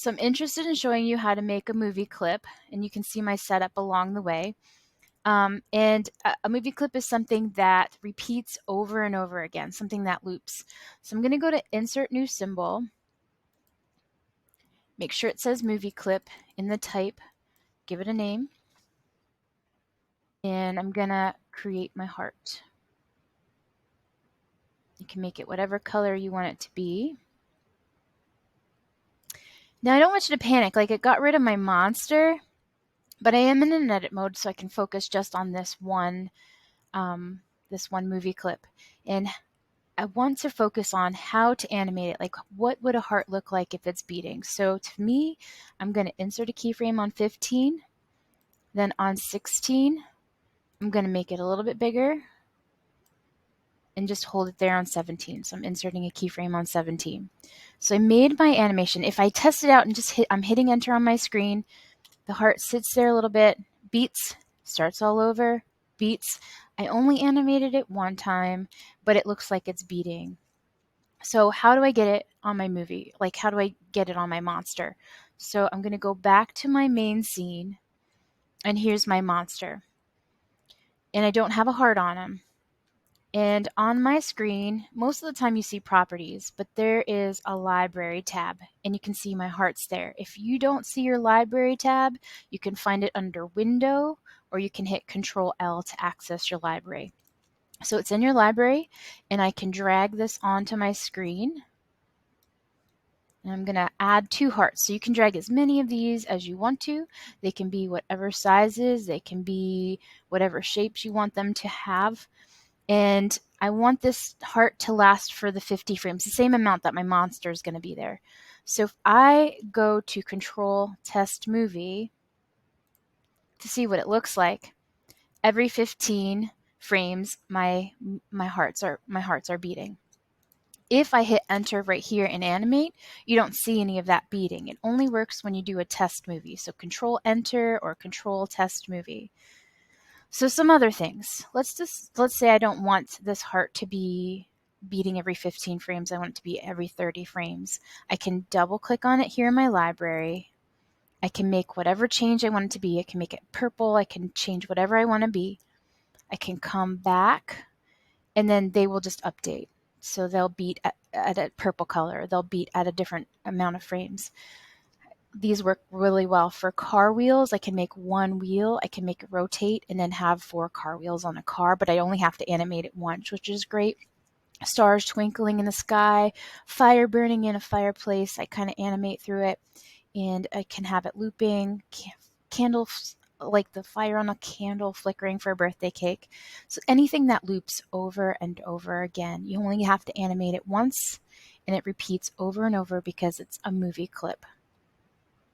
So I'm interested in showing you how to make a movie clip, and you can see my setup along the way. And a movie clip is something that repeats over and over again, something that loops. So I'm going to go to Insert New Symbol, make sure it says movie clip in the type, give it a name, and I'm going to create my heart. You can make it whatever color you want it to be. Now I don't want you to panic, like it got rid of my monster, but I am in an edit mode so I can focus just on this one movie clip. And I want to focus on how to animate it, like what would a heart look like if it's beating. So to me, I'm going to insert a keyframe on 15, then on 16, I'm going to make it a little bit bigger and just hold it there on 17. So I'm inserting a keyframe on 17. So I made my animation. If I test it out and I'm hitting enter on my screen, the heart sits there a little bit, beats, starts all over, beats. I only animated it one time, but it looks like it's beating. So how do I get it on my movie? Like, how do I get it on my monster? So I'm going to go back to my main scene, and here's my monster. And I don't have a heart on him. And on my screen, most of the time you see properties, but there is a library tab, and you can see my hearts there. If you don't see your library tab, you can find it under Window, or you can hit Control L to access your library. So it's in your library, and I can drag this onto my screen. And I'm going to add 2 hearts. So you can drag as many of these as you want to. They can be whatever sizes. They can be whatever shapes you want them to have. And I want this heart to last for the 50 frames, the same amount that my monster is going to be there. So if I go to Control Test Movie to see what it looks like, every 15 frames my hearts are beating. If I hit enter right here in Animate, you don't see any of that beating. It only works when you do a test movie. So Control Enter or Control Test Movie. So some other things. Let's say I don't want this heart to be beating every 15 frames. I want it to be every 30 frames. I can double click on it here in my library. I can make whatever change I want it to be. I can make it purple. I can change whatever I want to be. I can come back, and then they will just update. So they'll beat at a purple color. They'll beat at a different amount of frames. These work really well for car wheels. I can make one wheel, I can make it rotate, and then have 4 car wheels on a car, but I only have to animate it once, which is great. Stars twinkling in the sky, fire burning in a fireplace, I kind of animate through it, and I can have it looping, candles, like the fire on a candle flickering for a birthday cake. So anything that loops over and over again, you only have to animate it once, and it repeats over and over because it's a movie clip.